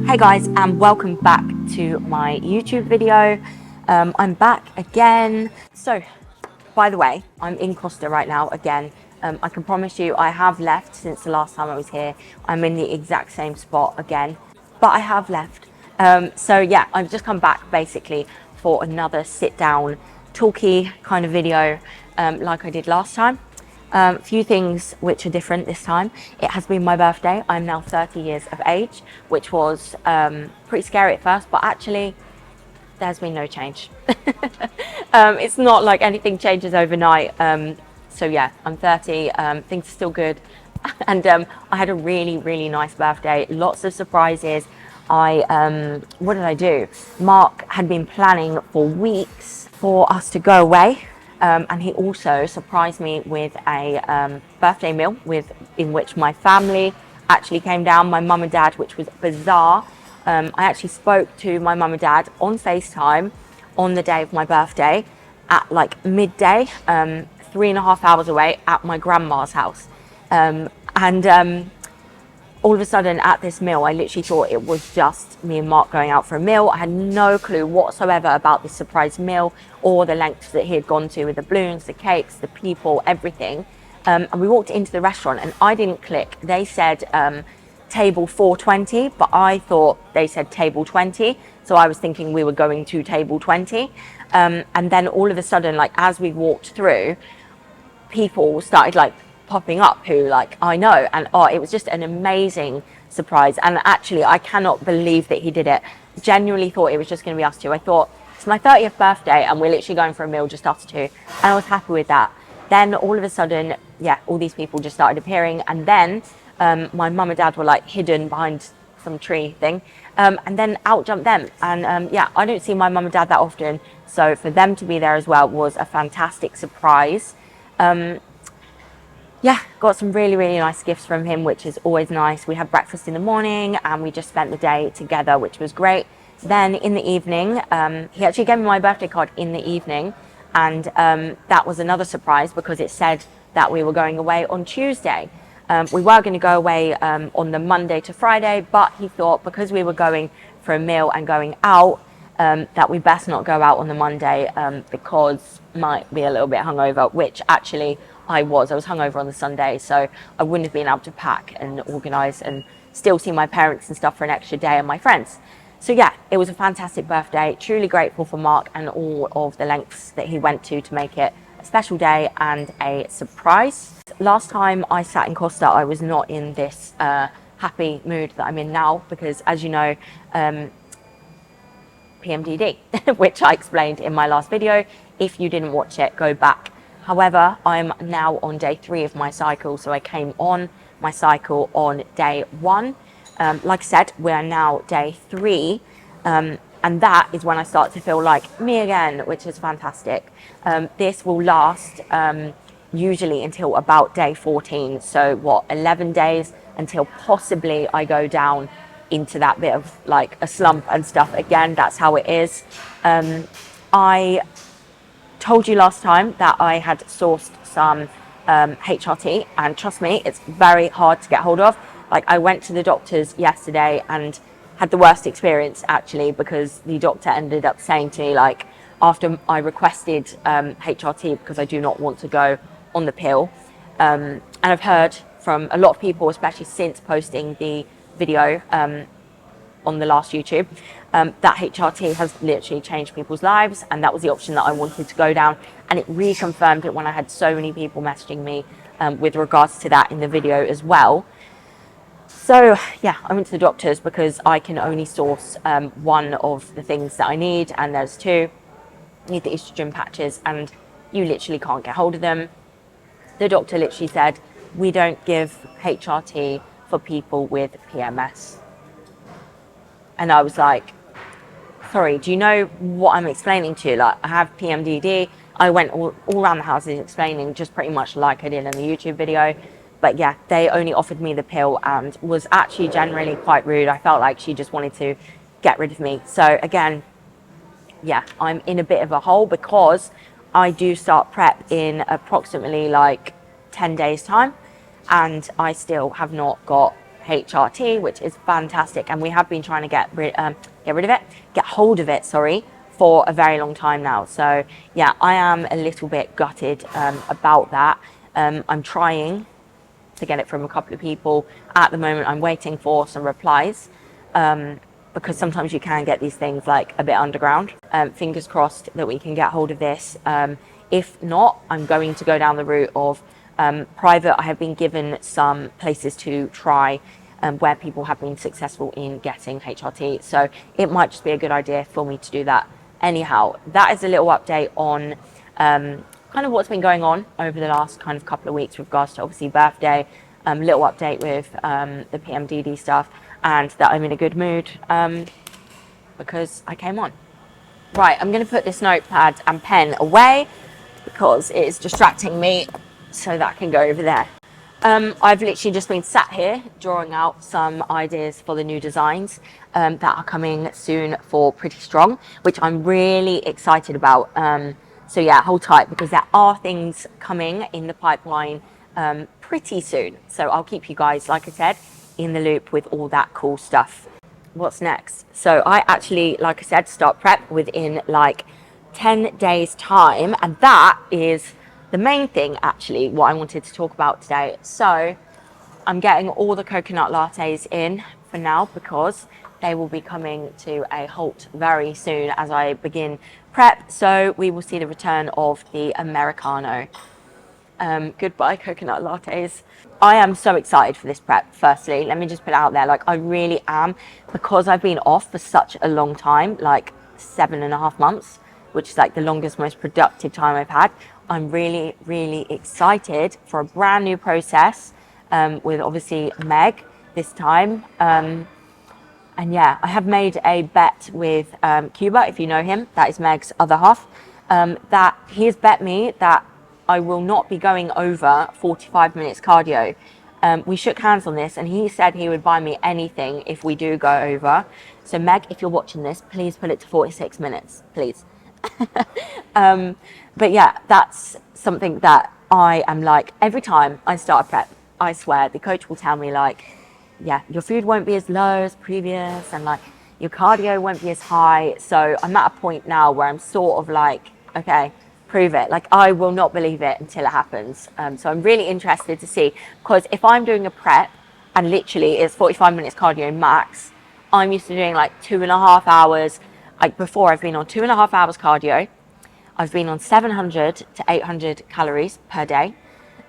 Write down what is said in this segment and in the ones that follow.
Hey guys, and welcome back to my YouTube video. I'm back again. So, by the way, I'm in Costa right now again. I can promise you I have left since the last time I was here. I'm in the exact same spot again, but I have left. So yeah, I've just come back basically for another sit down talky kind of video like I did last time. A few things which are different this time. It has been my birthday. I'm now 30 years of age, which was pretty scary at first, but actually there's been no change. It's not like anything changes overnight. So yeah, I'm 30, things are still good. And I had a really nice birthday, lots of surprises. What did I do? Mark had been planning for weeks for us to go away. And he also surprised me with a birthday meal in which my family actually came down, my mum and dad, which was bizarre. I actually spoke to my mum and dad on FaceTime on the day of my birthday at like midday, 3.5 hours away at my grandma's house. All of a sudden at this meal, I literally thought it was just me and Mark going out for a meal. I had no clue whatsoever about this surprise meal or the lengths that he had gone to with the balloons, the cakes, the people, everything. And we walked into the restaurant and I didn't click. They said table 420, but I thought they said table 20. So I was thinking we were going to table 20. And then all of a sudden, like as we walked through, people started like popping up who like I know, and it was just an amazing surprise. And actually I cannot believe that he did it. Genuinely thought it was just going to be us two. I thought it's my 30th birthday and we're literally going for a meal, just us two, and I was happy with that. Then all of a sudden, yeah, all these people just started appearing, and then my mum and dad were like hidden behind some tree thing, and then out jumped them. And yeah, I don't see my mum and dad that often, so for them to be there as well was a fantastic surprise. Yeah, got some really nice gifts from him, which is always nice. We had breakfast in the morning and we just spent the day together, which was great. Then in the evening, he actually gave me my birthday card in the evening, and that was another surprise because it said that we were going away on Tuesday. We were going to go away on the Monday to Friday, but he thought because we were going for a meal and going out, that we best not go out on the Monday because might be a little bit hungover, which actually I was hungover on the Sunday, so I wouldn't have been able to pack and organise and still see my parents and stuff for an extra day and my friends. So yeah, it was a fantastic birthday. Truly grateful for Mark and all of the lengths that he went to make it a special day and a surprise. Last time I sat in Costa, I was not in this happy mood that I'm in now because, as you know, PMDD, which I explained in my last video. If you didn't watch it, go back. However, I'm now on day 3 of my cycle, so I came on my cycle on day 1. Like I said, we're now day 3, and that is when I start to feel like me again, which is fantastic. This will last usually until about day 14, so what, 11 days until possibly I go down into that bit of like a slump and stuff again. That's how it is. I told you last time that I had sourced some HRT, and trust me, it's very hard to get hold of. Like I went to the doctor's yesterday and had the worst experience actually, because the doctor ended up saying to me, like, after I requested HRT because I do not want to go on the pill, and I've heard from a lot of people, especially since posting the video on the last YouTube, that HRT has literally changed people's lives, and that was the option that I wanted to go down, and it reconfirmed it when I had so many people messaging me with regards to that in the video as well. So yeah, I went to the doctors because I can only source one of the things that I need, and there's 2. I need the estrogen patches and you literally can't get hold of them. The doctor literally said, we don't give HRT for people with PMS. And I was like, sorry, do you know what I'm explaining to you? Like, I have PMDD. I went all around the houses explaining just pretty much like I did in the YouTube video. But yeah, they only offered me the pill and was actually generally quite rude. I felt like she just wanted to get rid of me. So again, yeah, I'm in a bit of a hole because I do start prep in approximately like 10 days time, and I still have not got HRT, which is fantastic, and we have been trying to get hold of it, sorry, for a very long time now. So yeah, I am a little bit gutted about that. I'm trying to get it from a couple of people. At the moment, I'm waiting for some replies, because sometimes you can get these things like a bit underground. Fingers crossed that we can get hold of this. If not, I'm going to go down the route of private. I have been given some places to try where people have been successful in getting HRT. So it might just be a good idea for me to do that. Anyhow, that is a little update on kind of what's been going on over the last kind of couple of weeks with regards to obviously birthday, little update with the PMDD stuff, and that I'm in a good mood because I came on. Right, I'm going to put this notepad and pen away because it is distracting me, so that can go over there. I've literally just been sat here drawing out some ideas for the new designs that are coming soon for Pretty Strong, which I'm really excited about. So yeah, hold tight because there are things coming in the pipeline pretty soon. So I'll keep you guys, like I said, in the loop with all that cool stuff. What's next? So I actually, like I said, start prep within like 10 days time, and that is the main thing actually what I wanted to talk about today. So I'm getting all the coconut lattes in for now because they will be coming to a halt very soon as I begin prep. So we will see the return of the Americano. Goodbye coconut lattes. I am so excited for this prep. Firstly, let me just put it out there, like I really am, because I've been off for such a long time, like 7.5 months, which is like the longest, most productive time I've had. I'm really, really excited for a brand new process with obviously Meg this time. And yeah, I have made a bet with Cuba, if you know him, that is Meg's other half, that he has bet me that I will not be going over 45 minutes cardio. We shook hands on this and he said he would buy me anything if we do go over. So Meg, if you're watching this, please put it to 46 minutes, please. But yeah, that's something that I am like, every time I start a prep, I swear the coach will tell me like, yeah, your food won't be as low as previous and like your cardio won't be as high. So I'm at a point now where I'm sort of like, okay, prove it. Like I will not believe it until it happens. So I'm really interested to see, because if I'm doing a prep and literally it's 45 minutes cardio max, I'm used to doing like 2.5 hours. Like before, I've been on 2.5 hours cardio. I've been on 700 to 800 calories per day.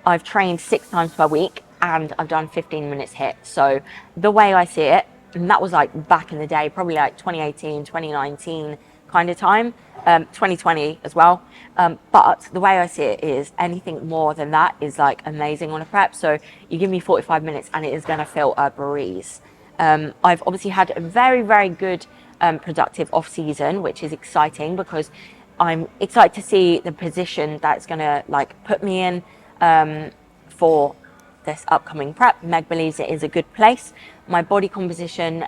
I've trained 6 times per week and I've done 15 minutes HIIT. So the way I see it, and that was like back in the day, probably like 2018, 2019 kind of time, 2020 as well. But the way I see it is anything more than that is like amazing on a prep. So you give me 45 minutes and it is going to feel a breeze. I've obviously had a very, very good productive off season, which is exciting because I'm excited to see the position that's going to like put me in for this upcoming prep. Meg believes it is a good place. My body composition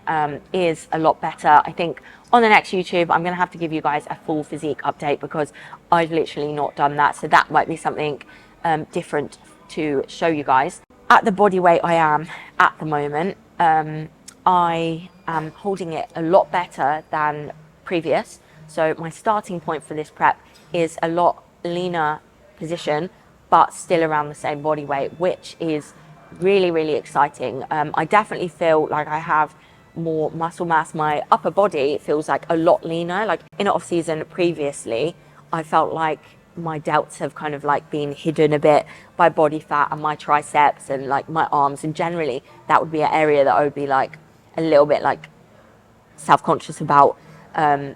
is a lot better. I think on the next YouTube, I'm going to have to give you guys a full physique update because I've literally not done that. So that might be something different to show you guys. At the body weight I am at the moment, I am holding it a lot better than previous. So my starting point for this prep is a lot leaner position, but still around the same body weight, which is really, really exciting. I definitely feel like I have more muscle mass. My upper body feels like a lot leaner. Like in off season previously, I felt like my delts have kind of like been hidden a bit by body fat and my triceps and like my arms, and generally that would be an area that I would be like a little bit like self-conscious about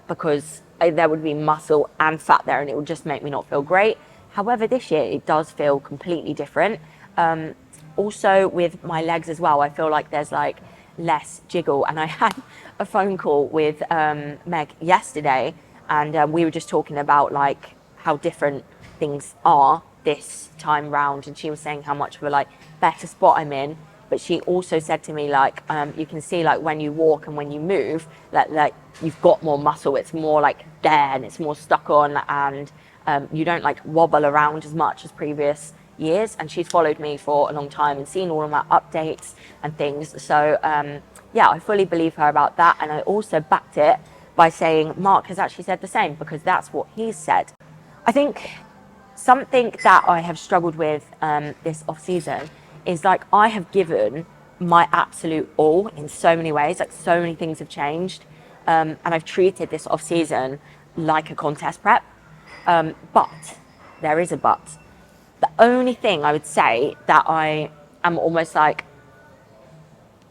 because there would be muscle and fat there and it would just make me not feel great. However, this year it does feel completely different. Also with my legs as well, I feel like there's like less jiggle, and I had a phone call with Meg yesterday and we were just talking about like how different things are this time round, and she was saying how much of a like better spot I'm in. But she also said to me like you can see like when you walk and when you move that like you've got more muscle, it's more like there and it's more stuck on, and you don't like wobble around as much as previous years, and she's followed me for a long time and seen all of my updates and things. So yeah, I fully believe her about that. And I also backed it by saying Mark has actually said the same, because that's what he's said. I think something that I have struggled with this off season is like I have given my absolute all in so many ways. Like so many things have changed, and I've treated this off season like a contest prep. But there is a but. The only thing I would say that I am almost like,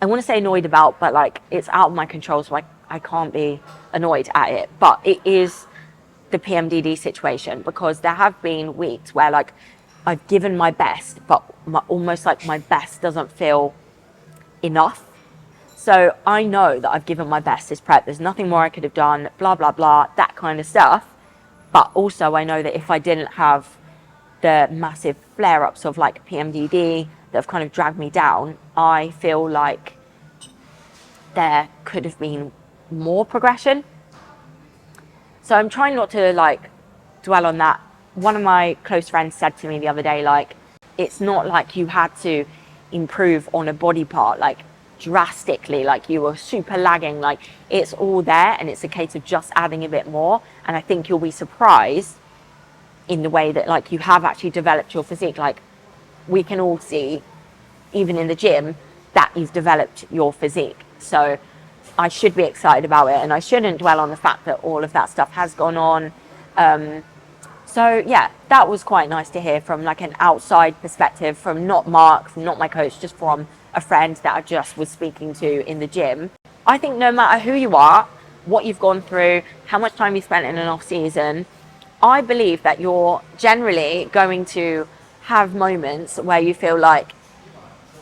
I want to say annoyed about, but like it's out of my control, so I can't be annoyed at it. But it is the PMDD situation, because there have been weeks where like I've given my best, but almost like my best doesn't feel enough. So I know that I've given my best this prep. There's nothing more I could have done, blah, blah, blah, that kind of stuff. But also I know that if I didn't have the massive flare-ups of like PMDD that have kind of dragged me down, I feel like there could have been more progression. So I'm trying not to like dwell on that. One of my close friends said to me the other day, like, it's not like you had to improve on a body part like drastically, like you were super lagging. Like it's all there, and it's a case of just adding a bit more. And I think you'll be surprised in the way that like you have actually developed your physique. Like we can all see, even in the gym, that you've developed your physique. So I should be excited about it, and I shouldn't dwell on the fact that all of that stuff has gone on. So yeah, that was quite nice to hear from like an outside perspective, from not Mark, from not my coach, just from a friend that I just was speaking to in the gym. I think no matter who you are, what you've gone through, how much time you spent in an off season, I believe that you're generally going to have moments where you feel like,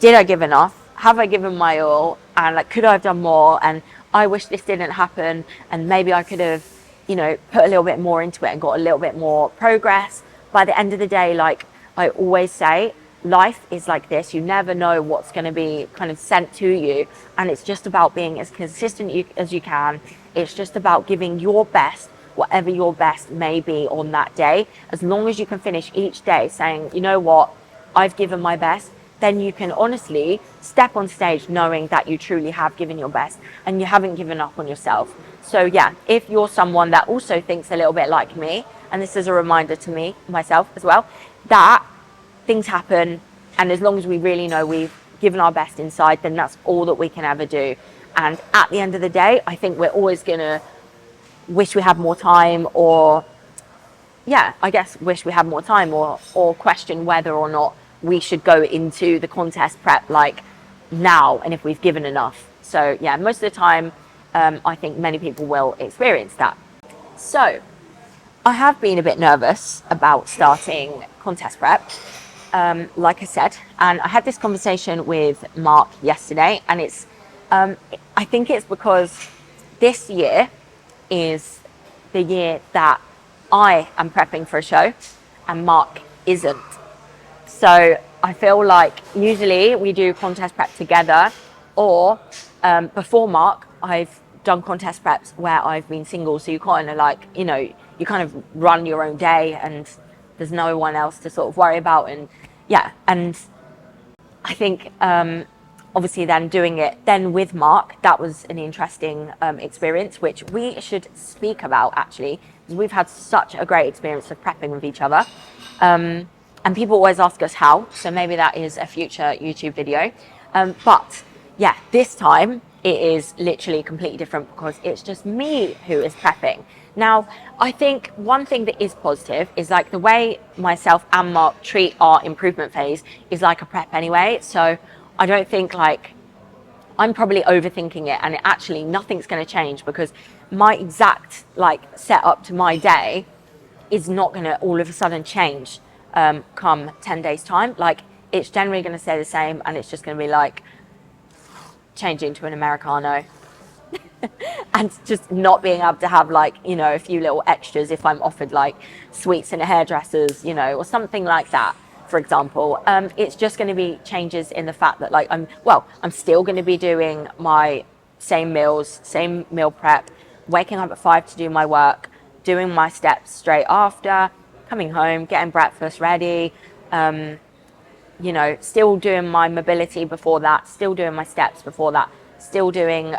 did I give enough? Have I given my all? And like, could I have done more? And I wish this didn't happen. And maybe I could have, you know, put a little bit more into it and got a little bit more progress. By the end of the day, like I always say, life is like this. You never know what's going to be kind of sent to you. And it's just about being as consistent as you can. It's just about giving your best, whatever your best may be on that day. As long as you can finish each day saying, you know what, I've given my best, then you can honestly step on stage knowing that you truly have given your best and you haven't given up on yourself. So yeah, if you're someone that also thinks a little bit like me, and this is a reminder to me, myself as well, that things happen, and as long as we really know we've given our best inside, then that's all that we can ever do. And at the end of the day, I think we're always gonna wish we had more time, or yeah, I guess wish we had more time, or question whether or not we should go into the contest prep like now, and if we've given enough. So yeah, most of the time, I think many people will experience that. So I have been a bit nervous about starting contest prep, like I said, and I had this conversation with Mark yesterday, and it's, I think it's because this year is the year that I am prepping for a show and Mark isn't. So I feel like usually we do contest prep together, or before Mark, I've done contest preps where I've been single. So you kind of like, you know, you kind of run your own day and there's no one else to sort of worry about. And yeah, and I think obviously then doing it then with Mark, that was an interesting experience, which we should speak about actually, because we've had such a great experience of prepping with each other. And people always ask us how, so maybe that is a future YouTube video. But yeah, this time it is literally completely different because it's just me who is prepping. Now, I think one thing that is positive is like the way myself and Mark treat our improvement phase is like a prep anyway. So I don't think like, I'm probably overthinking it, and actually nothing's going to change because my exact like setup to my day is not going to all of a sudden change come 10 days time. Like it's generally going to stay the same, and it's just going to be like changing to an Americano and just not being able to have like, you know, a few little extras if I'm offered like sweets in a hairdresser's, you know, or something like that, for example. It's just going to be changes in the fact that like I'm still going to be doing my same meals, same meal prep, waking up at 5 to do my work, doing my steps straight after, coming home, getting breakfast ready, you know, still doing my mobility before that, still doing my steps before that, still doing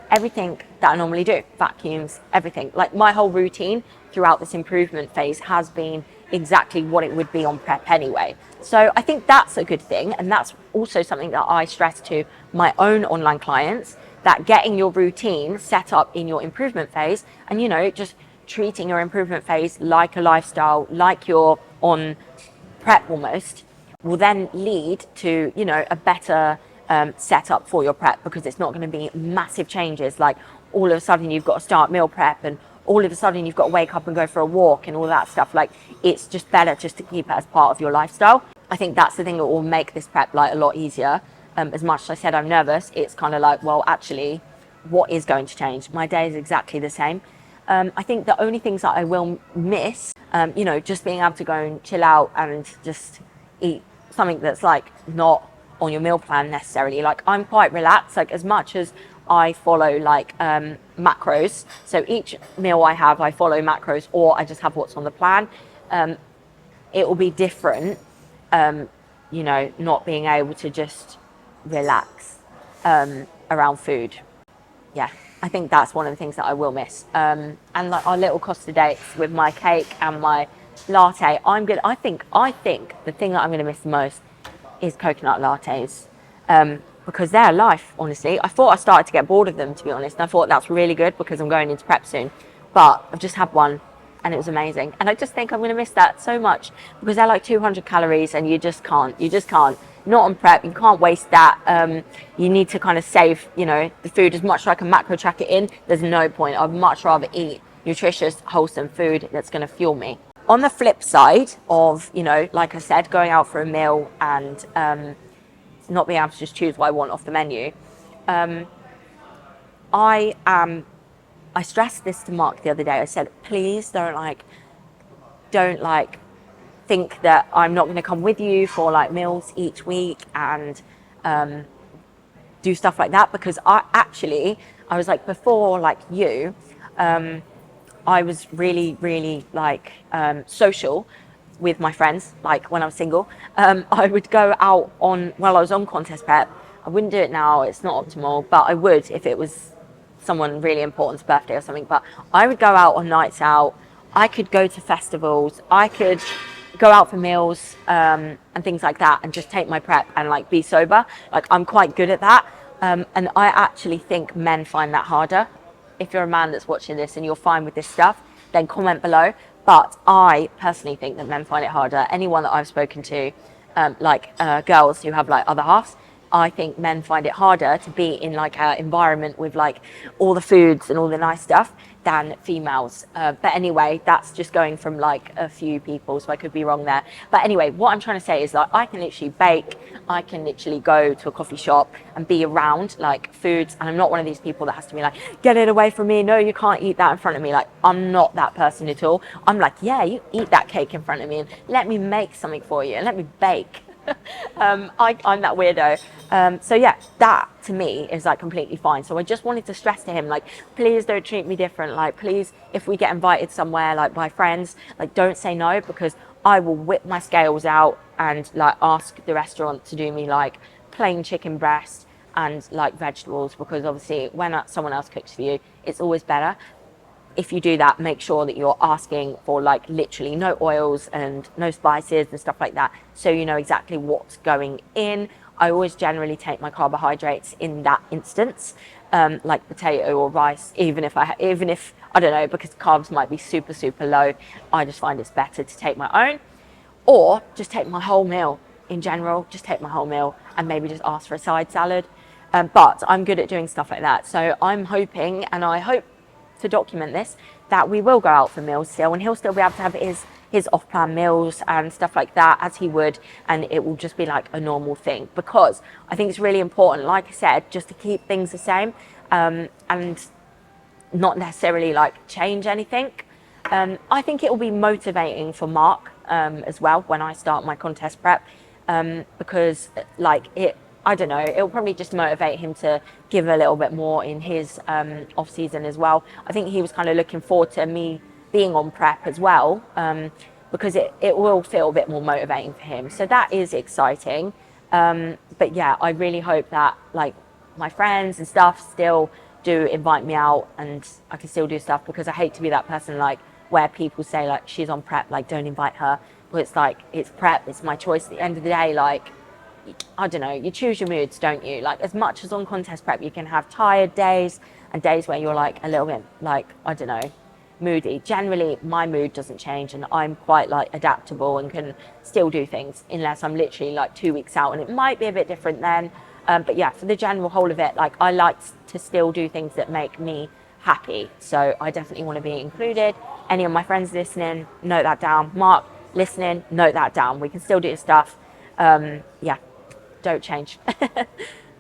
everything that I normally do, vacuums, everything. Like my whole routine throughout this improvement phase has been exactly what it would be on prep anyway. So I think that's a good thing. And that's also something that I stress to my own online clients, that getting your routine set up in your improvement phase and, you know, just treating your improvement phase like a lifestyle, like you're on prep almost, will then lead to, you know, a better setup for your prep, because it's not going to be massive changes like all of a sudden you've got to start meal prep and all of a sudden you've got to wake up and go for a walk and all that stuff. Like, it's just better just to keep it as part of your lifestyle. I think that's the thing that will make this prep like a lot easier. As much as I said I'm nervous, it's kind of like, well, actually, what is going to change? My day is exactly the same. I think the only things that I will miss, you know, just being able to go and chill out and just eat something that's like not on your meal plan necessarily. Like, I'm quite relaxed, like as much as I follow like macros. So each meal I have, I follow macros, or I just have what's on the plan. It will be different, you know, not being able to just relax around food. Yeah, I think that's one of the things that I will miss. And like our little Costa dates with my cake and my latte, I think the thing that I'm gonna miss the most is coconut lattes, because they're life, honestly. I thought I started to get bored of them, to be honest, and I thought that's really good because I'm going into prep soon. But I've just had one and it was amazing. And I just think I'm gonna miss that so much, because they're like 200 calories and you just can't. Not on prep, you can't waste that. You need to kind of save, you know, the food as much as I can macro track it in. There's no point. I'd much rather eat nutritious, wholesome food that's going to fuel me. On the flip side of, you know, like I said, going out for a meal and not being able to just choose what I want off the menu, I stressed this to Mark the other day. I said, please don't think that I'm not going to come with you for like meals each week and do stuff like that, because I was like, before like you, I was really like social with my friends. Like when I was single, I would go out while I was on contest prep. I wouldn't do it now, it's not optimal, but I would if it was someone really important's birthday or something. But I would go out on nights out. I could go to festivals. I could go out for meals and things like that, and just take my prep and like be sober. Like, I'm quite good at that, and I actually think men find that harder. If you're a man that's watching this and you're fine with this stuff, then comment below. But I personally think that men find it harder. Anyone that I've spoken to, girls who have like other halves, I think men find it harder to be in like an environment with like all the foods and all the nice stuff than females. But anyway, that's just going from like a few people, so I could be wrong there. But anyway, what I'm trying to say is like, I can literally bake, I can literally go to a coffee shop and be around like foods, and I'm not one of these people that has to be like, get it away from me, no, you can't eat that in front of me. Like, I'm not that person at all. I'm like, yeah, you eat that cake in front of me and let me make something for you and let me bake. I'm that weirdo. So yeah, that to me is like completely fine. So I just wanted to stress to him, like, please don't treat me different. Like, please, if we get invited somewhere like by friends, like, don't say no, because I will whip my scales out and like ask the restaurant to do me like plain chicken breast and like vegetables, because obviously when someone else cooks for you, it's always better. If you do that, make sure that you're asking for like literally no oils and no spices and stuff like that, so you know exactly what's going in. I always generally take my carbohydrates in that instance, like potato or rice, even if I don't know, because carbs might be super low. I just find it's better to take my own, or just take my whole meal in general. Just take my whole meal and maybe just ask for a side salad. But I'm good at doing stuff like that, so I'm hoping, and I hope to document this, that we will go out for meals still, and he'll still be able to have his off-plan meals and stuff like that as he would, and it will just be like a normal thing, because I think it's really important, like I said, just to keep things the same, and not necessarily like change anything. I think it will be motivating for Mark as well when I start my contest prep, because like I don't know, it'll probably just motivate him to give a little bit more in his off season as well. I think he was kind of looking forward to me being on prep as well, because it will feel a bit more motivating for him. So that is exciting. But yeah, I really hope that like my friends and stuff still do invite me out and I can still do stuff, because I hate to be that person like where people say like she's on prep, like don't invite her. But it's like, it's prep, it's my choice at the end of the day. Like, I don't know, you choose your moods, don't you? Like, as much as on contest prep you can have tired days and days where you're like a little bit like, I don't know, moody. Generally my mood doesn't change and I'm quite like adaptable and can still do things, unless I'm literally like 2 weeks out and it might be a bit different then. But yeah, for the general whole of it, like I like to still do things that make me happy. So I definitely want to be included. Any of my friends listening, note that down. Mark listening, note that down. We can still do stuff. Yeah, don't change.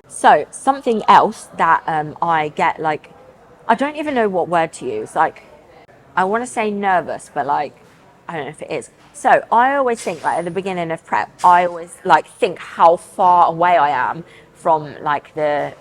So something else that I get, like, I don't even know what word to use. Like, I want to say nervous, but like, I don't know if it is. So I always think like at the beginning of prep, I always like think how far away I am from like the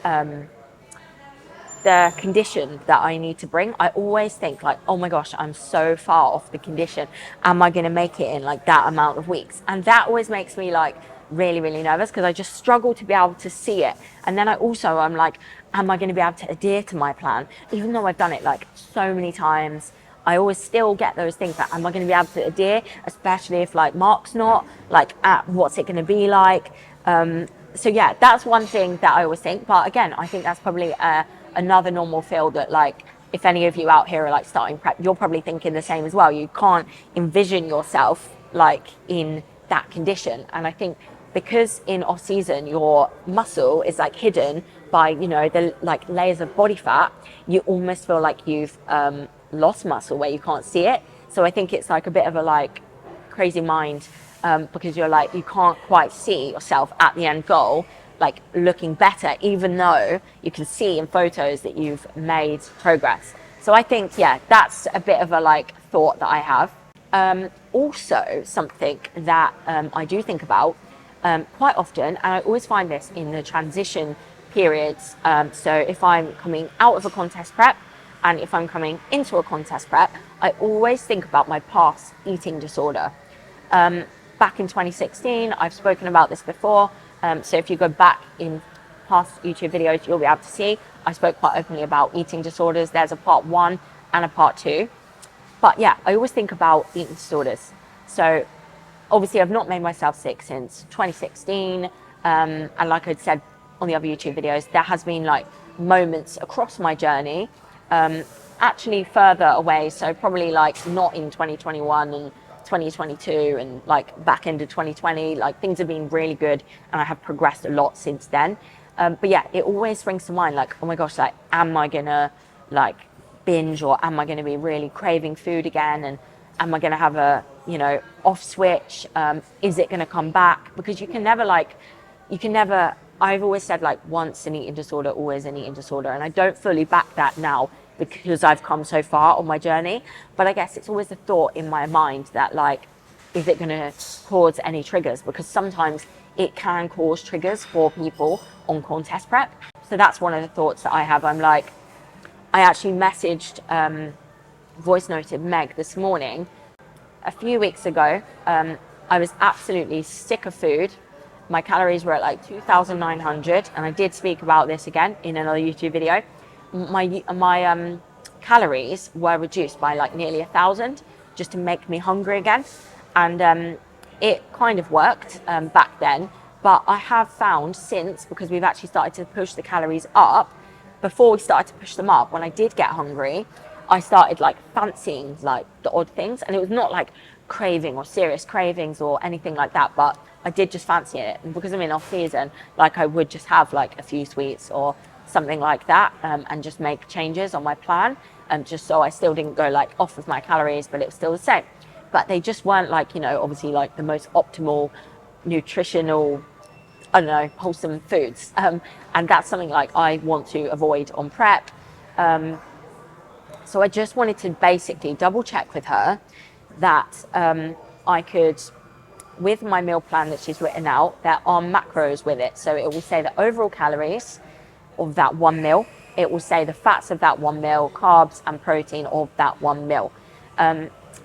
condition that I need to bring. I always think like, oh my gosh, I'm so far off the condition. Am I going to make it in like that amount of weeks? And that always makes me like really, really nervous, because I just struggle to be able to see it. And then I'm like, am I going to be able to adhere to my plan? Even though I've done it like so many times, I always still get those things that, am I going to be able to adhere? Especially if like Mark's not, like, what's it going to be like? So yeah, that's one thing that I always think. But again, I think that's probably another normal field that, like, if any of you out here are like starting prep, you're probably thinking the same as well. You can't envision yourself like in that condition. And I think because in off season, your muscle is like hidden by, you know, the like layers of body fat, you almost feel like you've lost muscle where you can't see it. So I think it's like a bit of a like crazy mind, because you're like, you can't quite see yourself at the end goal like looking better, even though you can see in photos that you've made progress. So I think, yeah, that's a bit of a like thought that I have. Also something that I do think about quite often, and I always find this in the transition periods. So if I'm coming out of a contest prep and if I'm coming into a contest prep, I always think about my past eating disorder. Back in 2016, I've spoken about this before. So if you go back in past YouTube videos, you'll be able to see I spoke quite openly about eating disorders. There's a part 1 and a part 2. But yeah, I always think about eating disorders. So obviously I've not made myself sick since 2016. And like I said on the other YouTube videos, there has been like moments across my journey, actually further away. So probably like not in 2021 and 2022 and like back into 2020, like things have been really good and I have progressed a lot since then. But yeah, it always springs to mind like, oh my gosh, like, am I gonna like binge, or am I gonna be really craving food again? And am I gonna have a, you know, off switch? Is it gonna come back? Because you can never, I've always said like, once an eating disorder, always an eating disorder. And I don't fully back that now, because I've come so far on my journey. But I guess it's always a thought in my mind that like, is it going to cause any triggers? Because sometimes it can cause triggers for people on contest prep. So that's one of the thoughts that I have. I'm like, I actually messaged, voice noted Meg this morning. A few weeks ago, I was absolutely sick of food. My calories were at like 2,900, and I did speak about this again in another YouTube video. My calories were reduced by like nearly 1,000 just to make me hungry again. And it kind of worked back then. But I have found since, because we've actually started to push the calories up, before we started to push them up, when I did get hungry, I started like fancying like the odd things. And it was not like craving or serious cravings or anything like that, but I did just fancy it. And because I'm in off season, like I would just have like a few sweets or something like that, and just make changes on my plan, just so I still didn't go like off of my calories, but it was still the same. But they just weren't like, you know, obviously like the most optimal nutritional, I don't know, wholesome foods. And that's something like I want to avoid on prep. So I just wanted to basically double check with her that I could, with my meal plan that she's written out, there are macros with it. So it will say the overall calories of that one meal. It will say the fats of that one meal, carbs and protein of that one meal.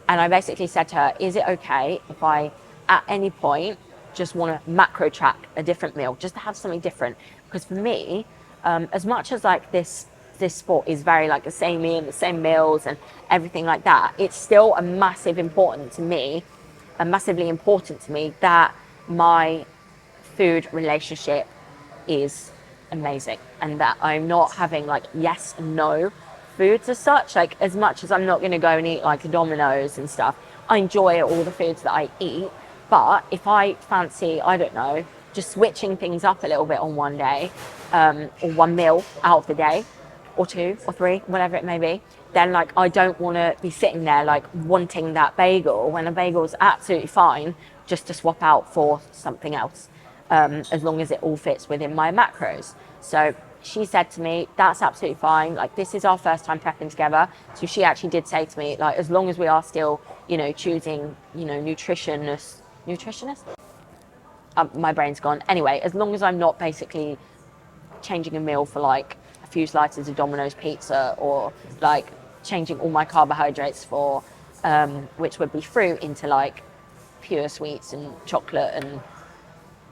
And I basically said to her, is it okay if I, at any point, just want to macro track a different meal, just to have something different? Because for me, as much as like this sport is very like the same meal, the same meals and everything like that, it's still massively important to me that my food relationship is amazing, and that I'm not having like yes and no foods as such. Like, as much as I'm not going to go and eat like a Domino's and stuff, I enjoy all the foods that I eat. But if I fancy, I don't know, just switching things up a little bit on one day, or one meal out of the day, or two or three, whatever it may be, then like I don't want to be sitting there like wanting that bagel when a bagel is absolutely fine just to swap out for something else, as long as it all fits within my macros. So she said to me, that's absolutely fine. Like, this is our first time prepping together. So she actually did say to me, like, as long as we are still, you know, choosing, you know, nutritionist. My brain's gone. Anyway, as long as I'm not basically changing a meal for like a few slices of Domino's pizza, or like changing all my carbohydrates for, which would be fruit, into like pure sweets and chocolate, and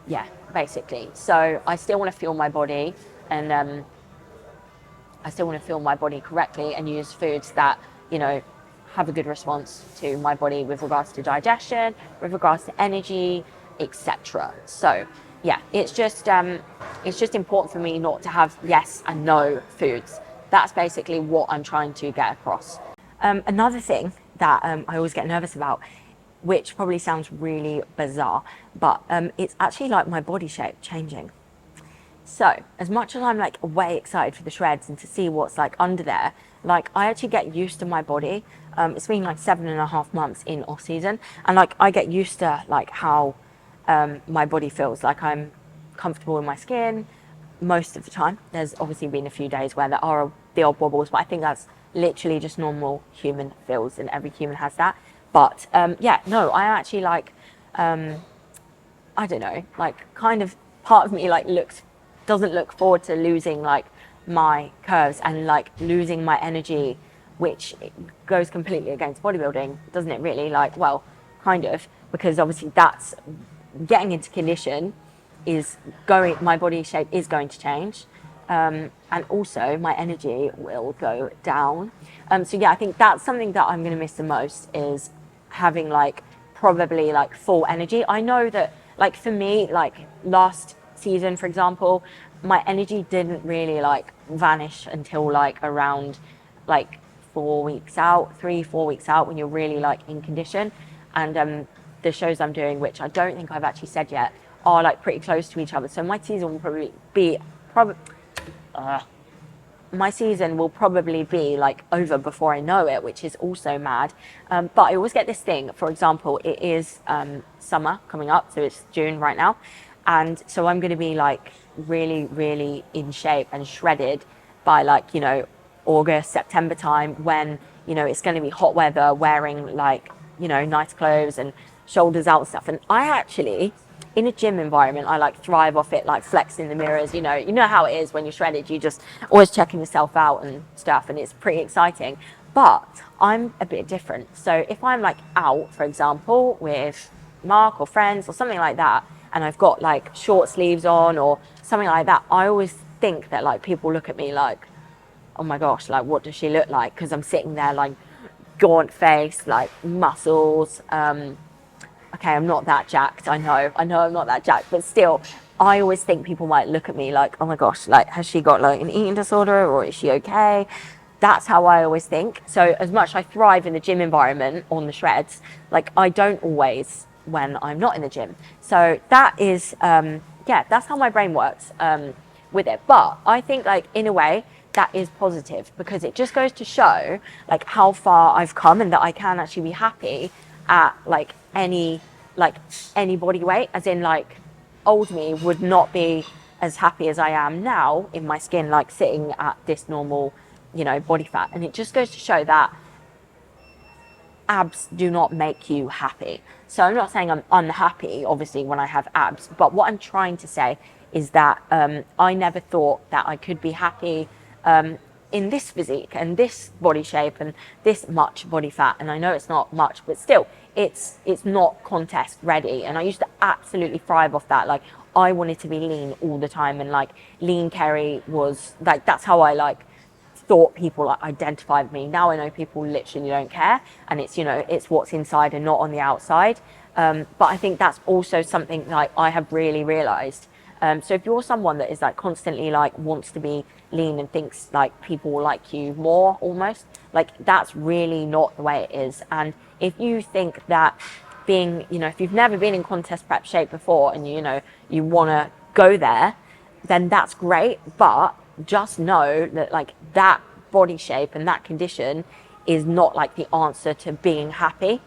yeah, basically. So I still want to fuel my body, and I still want to fuel my body correctly and use foods that, you know, have a good response to my body with regards to digestion, with regards to energy, etc. So yeah, it's just important for me not to have yes and no foods. That's basically what I'm trying to get across. Another thing that I always get nervous about, which probably sounds really bizarre, but it's actually like my body shape changing. So as much as I'm like way excited for the shreds and to see what's like under there, like I actually get used to my body. It's been like 7.5 months in off season, and like I get used to like how my body feels. Like, I'm comfortable in my skin most of the time. There's obviously been a few days where there are the odd wobbles, but I think that's literally just normal human feels, and every human has that. But yeah, no, I actually like, I don't know, like kind of part of me like doesn't look forward to losing like my curves and like losing my energy, which goes completely against bodybuilding, doesn't it really? Like, well, kind of, because obviously that's getting into condition is going, my body shape is going to change, and also my energy will go down. So yeah, I think that's something that I'm going to miss the most, is having like probably like full energy. I know that like for me, like last season, for example, my energy didn't really like vanish until like around like 4 weeks out, 3-4 weeks out, when you're really like in condition. And the shows I'm doing, which I don't think I've actually said yet, are like pretty close to each other. So my season will probably be like over before I know it, which is also mad. But I always get this thing, for example, it is summer coming up, so it's June right now. And so I'm going to be like really, really in shape and shredded by like, you know, August, September time, when, you know, it's going to be hot weather, wearing like, you know, nice clothes and shoulders out and stuff. And I actually, in a gym environment, I like thrive off it, like flexing the mirrors. You know how it is when you're shredded, you just always checking yourself out and stuff, and it's pretty exciting. But I'm a bit different. So if I'm like out, for example, with Mark or friends or something like that, and I've got like short sleeves on or something like that, I always think that like people look at me like, oh my gosh, like what does she look like? Because I'm sitting there like gaunt face, like muscles. Okay, I'm not that jacked. I know I'm not that jacked, but still, I always think people might look at me like, oh my gosh, like has she got like an eating disorder, or is she okay? That's how I always think. So as much as I thrive in the gym environment on the shreds, like I don't always when I'm not in the gym. So that is, yeah, that's how my brain works with it. But I think like in a way that is positive, because it just goes to show like how far I've come, and that I can actually be happy at like any body weight, as in like old me would not be as happy as I am now in my skin, like sitting at this normal, you know, body fat. And it just goes to show that abs do not make you happy. So I'm not saying I'm unhappy, obviously, when I have abs, but what I'm trying to say is that I never thought that I could be happy in this physique and this body shape and this much body fat. And I know it's not much, but still it's not contest ready. And I used to absolutely thrive off that. Like, I wanted to be lean all the time, and like lean Kerry was like, that's how I like thought people like identified with me. Now I know people literally don't care, and it's, you know, it's what's inside and not on the outside. But I think that's also something like I have really realized. So if you're someone that is like constantly like wants to be lean and thinks like people will like you more, almost, like that's really not the way it is. And if you think that being, you know, if you've never been in contest prep shape before and you know you want to go there, then that's great. But just know that like that body shape and that condition is not like the answer to being happy.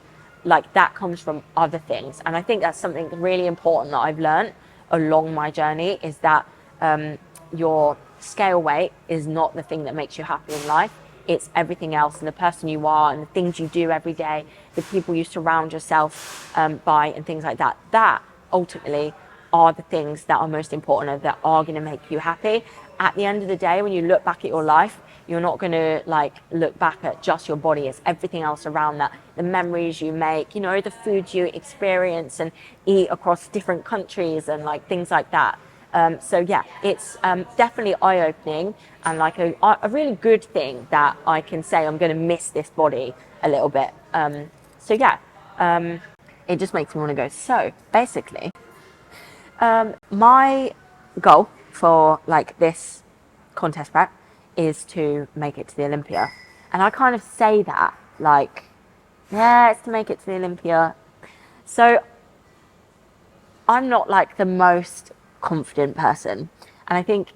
Like, that comes from other things. And I think that's something really important that I've learned along my journey, is that your scale weight is not the thing that makes you happy in life. It's everything else, and the person you are, and the things you do every day, the people you surround yourself by, and things like that. That ultimately are the things that are most important and that are going to make you happy. At the end of the day, when you look back at your life, you're not going to like look back at just your body. It's everything else around that, the memories you make, you know, the foods you experience and eat across different countries and like things like that. So yeah, it's definitely eye-opening, and like a really good thing that I can say I'm going to miss this body a little bit. So yeah, it just makes me want to go. So basically, my goal for like this contest prep is to make it to the Olympia. And I kind of say that like, yeah, it's to make it to the Olympia. So I'm not like the most confident person. And I think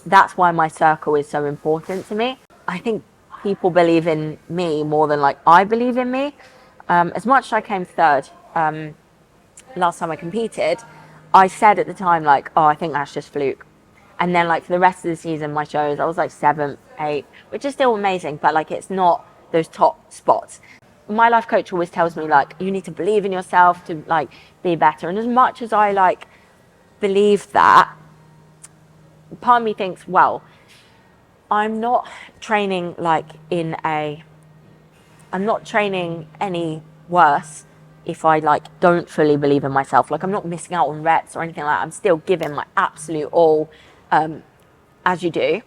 that's why my circle is so important to me. I think people believe in me more than like I believe in me. As much as I came third last time I competed, I said at the time like, oh, I think that's just fluke. And then like for the rest of the season, my shows, I was like 7th, 8th, which is still amazing, but like it's not those top spots. My life coach always tells me like, you need to believe in yourself to like be better. And as much as I like believe that, part of me thinks, well, I'm not training like I'm not training any worse if I like don't fully believe in myself. Like, I'm not missing out on reps or anything like that. I'm still giving my absolute all, as you do.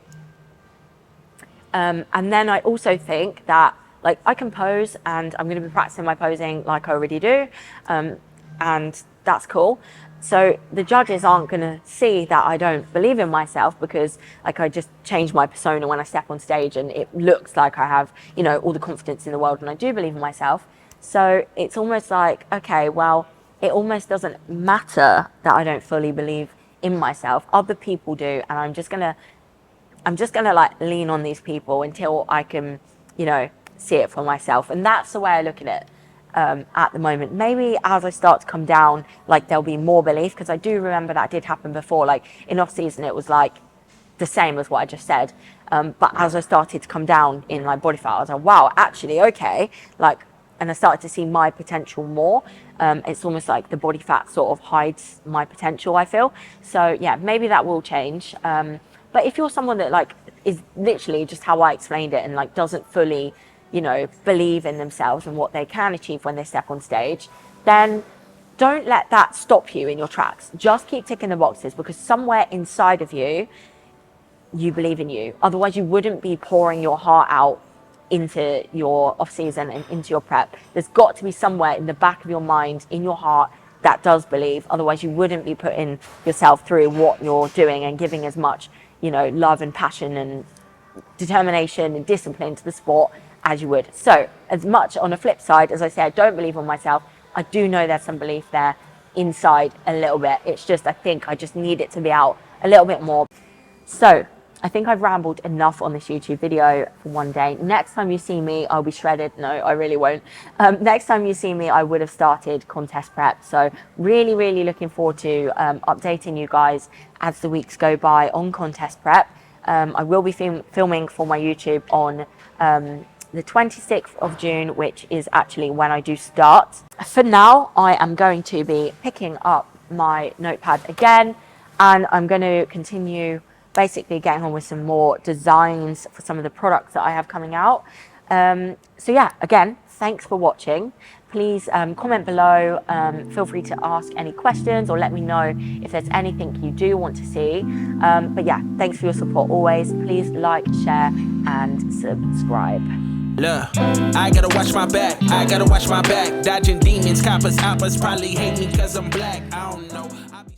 And then I also think that like I can pose, and I'm going to be practicing my posing like I already do, and that's cool. So the judges aren't going to see that I don't believe in myself, because like I just change my persona when I step on stage, and it looks like I have, you know, all the confidence in the world, and I do believe in myself. So it's almost like, okay, well, it almost doesn't matter that I don't fully believe in myself. Other people do, and I'm just gonna like lean on these people until I can, you know, see it for myself. And that's the way I look at it at the moment. Maybe as I start to come down, like there'll be more belief, because I do remember that did happen before. Like in off season, it was like the same as what I just said. But as I started to come down in like body fat, I was like, wow, actually, okay, like, and I started to see my potential more. It's almost like the body fat sort of hides my potential, I feel. So yeah, maybe that will change. But if you're someone that like is literally just how I explained it, and like doesn't fully, you know, believe in themselves and what they can achieve when they step on stage, then don't let that stop you in your tracks. Just keep ticking the boxes, because somewhere inside of you, you believe in you. Otherwise you wouldn't be pouring your heart out into your off season and into your prep. There's got to be somewhere in the back of your mind, in your heart, that does believe. Otherwise you wouldn't be putting yourself through what you're doing and giving as much, you know, love and passion and determination and discipline to the sport as you would. So as much on the flip side, as I say, I don't believe in myself, I do know there's some belief there inside a little bit. It's just, I think I just need it to be out a little bit more. So I think I've rambled enough on this YouTube video for one day. Next time you see me, I'll be shredded. No, I really won't. Next time you see me, I would have started contest prep. So really, really looking forward to updating you guys as the weeks go by on contest prep. I will be filming for my YouTube on the 26th of June, which is actually when I do start. For now, I am going to be picking up my notepad again, and I'm going to continue basically getting on with some more designs for some of the products that I have coming out. So yeah, again, thanks for watching. Please comment below, feel free to ask any questions or let me know if there's anything you do want to see. But yeah, thanks for your support always. Please like, share and subscribe. Look, I gotta watch my back, I gotta watch my back. Dodging demons, coppers, hoppers probably hate me cause I'm black. I don't know.